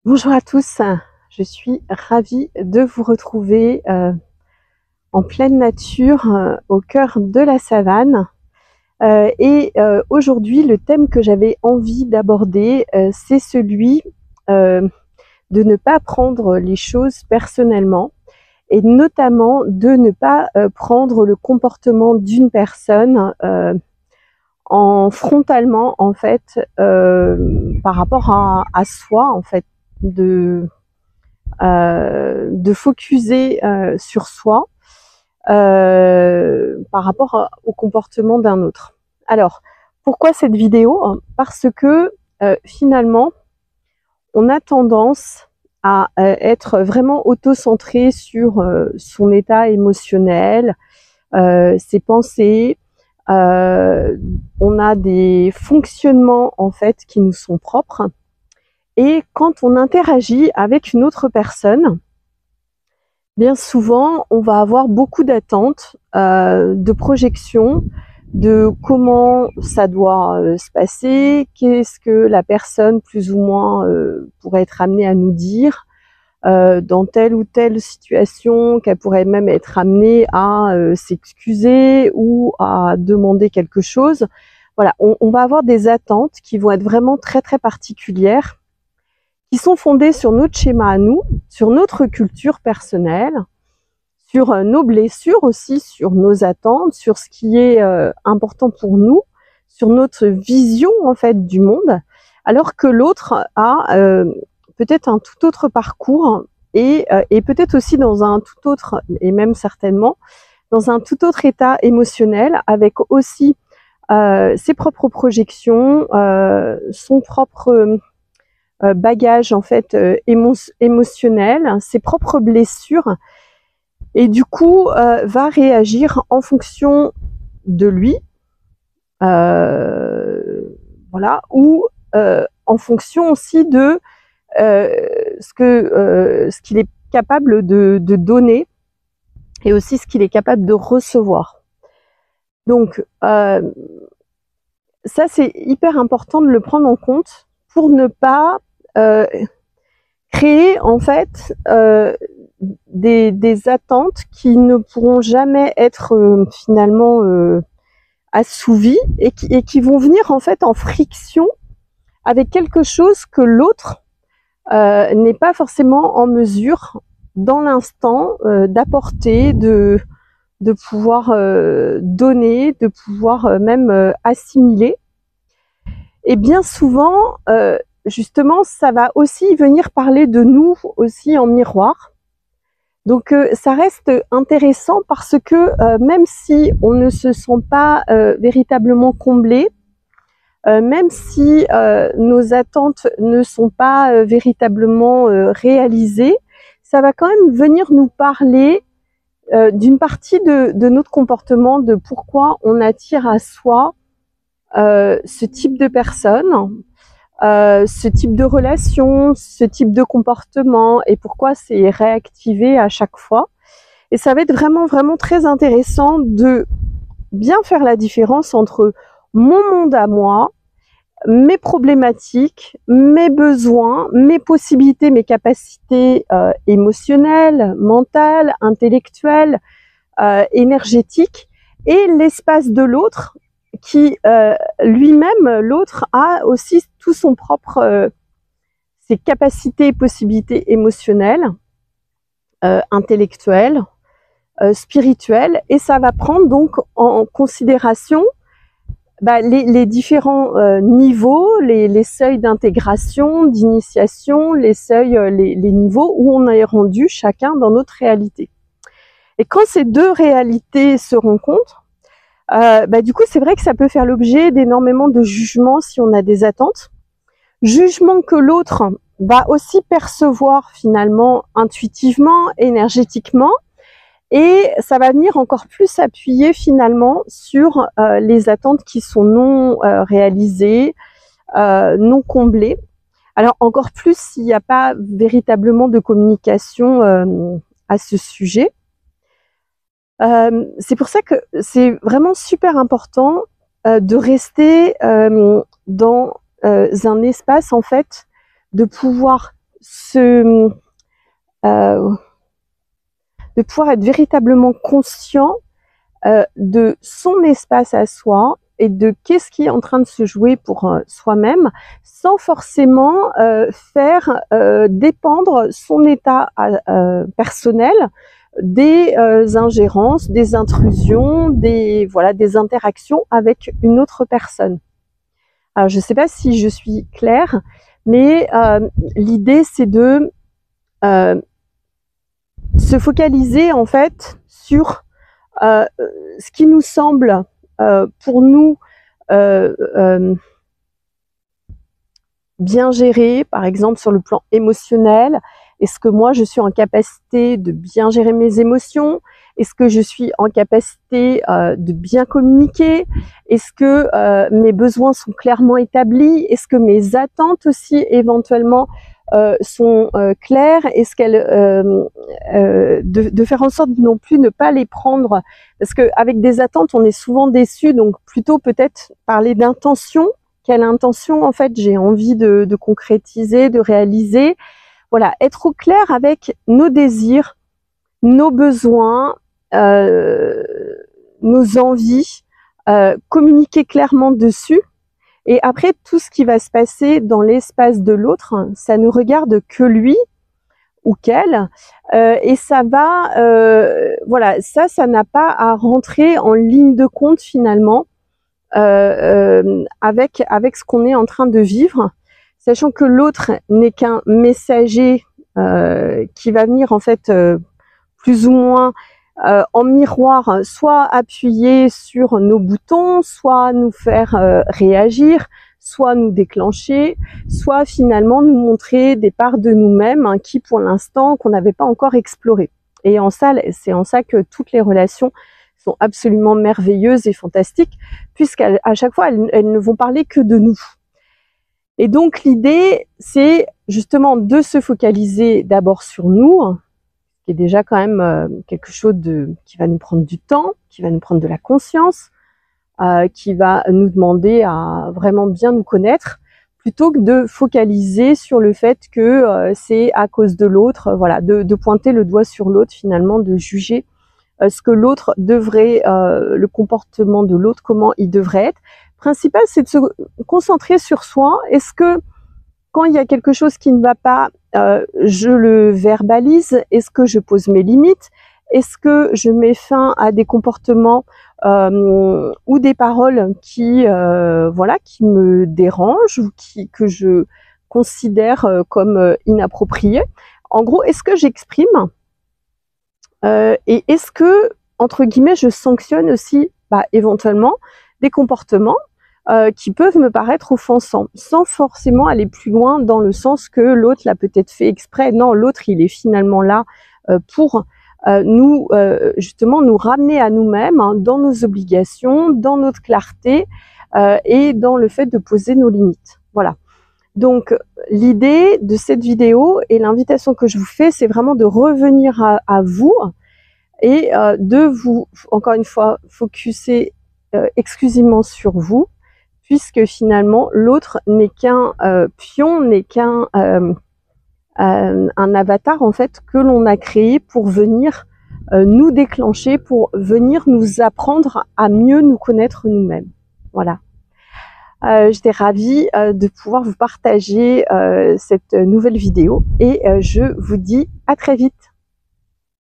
Bonjour à tous, je suis ravie de vous retrouver en pleine nature, au cœur de la savane. Aujourd'hui, le thème que j'avais envie d'aborder, c'est celui de ne pas prendre les choses personnellement et notamment de ne pas prendre le comportement d'une personne en frontalement en fait par rapport à soi en fait de focuser sur soi par rapport au comportement d'un autre. Alors, pourquoi cette vidéo? Parce que finalement, on a tendance à être vraiment auto-centré sur son état émotionnel, ses pensées. On a des fonctionnements en fait qui nous sont propres. Et quand on interagit avec une autre personne, bien souvent, on va avoir beaucoup d'attentes, de projections, de comment ça doit se passer, qu'est-ce que la personne plus ou moins pourrait être amenée à nous dire dans telle ou telle situation, qu'elle pourrait même être amenée à s'excuser ou à demander quelque chose. Voilà, on va avoir des attentes qui vont être vraiment très très particulières, qui sont fondées sur notre schéma à nous, sur notre culture personnelle, sur nos blessures aussi, sur nos attentes, sur ce qui est important pour nous, sur notre vision en fait du monde, alors que l'autre a peut-être un tout autre parcours et peut-être aussi dans un tout autre, et même certainement, dans un tout autre état émotionnel, avec aussi ses propres projections, son propre bagage en fait émotionnel, ses propres blessures, et du coup va réagir en fonction de lui, voilà, ou en fonction aussi de ce qu'il est capable de donner et aussi ce qu'il est capable de recevoir. Donc ça c'est hyper important de le prendre en compte pour ne pas créer en fait des attentes qui ne pourront jamais être finalement assouvies et qui vont venir en fait en friction avec quelque chose que l'autre n'est pas forcément en mesure dans l'instant d'apporter, de pouvoir donner, de pouvoir même assimiler. Et bien souvent, justement, ça va aussi venir parler de nous aussi en miroir. Donc ça reste intéressant parce que même si on ne se sent pas véritablement comblé, même si nos attentes ne sont pas véritablement réalisées, ça va quand même venir nous parler d'une partie de notre comportement, de pourquoi on attire à soi ce type de personne, ce type de relation, ce type de comportement et pourquoi c'est réactivé à chaque fois. Et ça va être vraiment, vraiment très intéressant de bien faire la différence entre mon monde à moi, mes problématiques, mes besoins, mes possibilités, mes capacités émotionnelles, mentales, intellectuelles, énergétiques, et l'espace de l'autre qui lui-même, l'autre, a aussi tout son propre, ses capacités et possibilités émotionnelles, intellectuelles, spirituelles, et ça va prendre donc en considération les différents niveaux, les seuils d'intégration, d'initiation, les seuils, les niveaux où on est rendu chacun dans notre réalité. Et quand ces deux réalités se rencontrent, du coup, c'est vrai que ça peut faire l'objet d'énormément de jugements si on a des attentes. Jugements que l'autre va aussi percevoir finalement intuitivement, énergétiquement, et ça va venir encore plus s'appuyer finalement sur les attentes qui sont non réalisées, non comblées. Alors encore plus s'il n'y a pas véritablement de communication à ce sujet. C'est pour ça que c'est vraiment super important de rester dans un espace en fait de pouvoir de pouvoir être véritablement conscient de son espace à soi et de qu'est-ce qui est en train de se jouer pour soi-même, sans forcément faire dépendre son état personnel des ingérences, des intrusions, des interactions avec une autre personne. Alors, je ne sais pas si je suis claire, mais l'idée, c'est de se focaliser en fait sur ce qui nous semble pour nous bien gérer, par exemple sur le plan émotionnel. Est-ce que moi je suis en capacité de bien gérer mes émotions? Est-ce que je suis en capacité de bien communiquer? Est-ce que mes besoins sont clairement établis? Est-ce que mes attentes aussi éventuellement sont claires? Est-ce qu'elles de faire en sorte non plus ne pas les prendre, parce qu'avec des attentes on est souvent déçu, donc plutôt peut-être parler d'intention. Quelle intention en fait j'ai envie de concrétiser, de réaliser? Voilà, être au clair avec nos désirs, nos besoins, nos envies, communiquer clairement dessus. Et après, tout ce qui va se passer dans l'espace de l'autre, ça ne regarde que lui ou qu'elle, et ça va, voilà, ça n'a pas à rentrer en ligne de compte finalement avec ce qu'on est en train de vivre, sachant que l'autre n'est qu'un messager qui va venir en fait plus ou moins en miroir, soit appuyer sur nos boutons, soit nous faire réagir, soit nous déclencher, soit finalement nous montrer des parts de nous-mêmes qui pour l'instant qu'on n'avait pas encore explorées. Et c'est en ça que toutes les relations sont absolument merveilleuses et fantastiques, puisqu'à chaque fois elles ne vont parler que de nous. Et donc l'idée, c'est justement de se focaliser d'abord sur nous, qui est déjà quand même quelque chose qui va nous prendre du temps, qui va nous prendre de la conscience, qui va nous demander à vraiment bien nous connaître, plutôt que de focaliser sur le fait que c'est à cause de l'autre, voilà, de pointer le doigt sur l'autre finalement, de juger ce que l'autre devrait, le comportement de l'autre, comment il devrait être. Le principal, c'est de se concentrer sur soi. Est-ce que quand il y a quelque chose qui ne va pas, je le verbalise? Est-ce que je pose mes limites? Est-ce que je mets fin à des comportements ou des paroles qui me dérangent ou que je considère comme inappropriées? En gros, est-ce que j'exprime et est-ce que, entre guillemets, je sanctionne aussi éventuellement des comportements qui peuvent me paraître offensants, sans forcément aller plus loin dans le sens que l'autre l'a peut-être fait exprès. Non, l'autre, il est finalement là pour nous, justement, nous ramener à nous-mêmes, hein, dans nos obligations, dans notre clarté et dans le fait de poser nos limites. Voilà. Donc, l'idée de cette vidéo et l'invitation que je vous fais, c'est vraiment de revenir à vous et de vous, encore une fois, focuser exclusivement sur vous, puisque finalement, l'autre n'est qu'un pion, n'est qu'un un avatar, en fait, que l'on a créé pour venir nous déclencher, pour venir nous apprendre à mieux nous connaître nous-mêmes. Voilà. J'étais ravie de pouvoir vous partager cette nouvelle vidéo et je vous dis à très vite.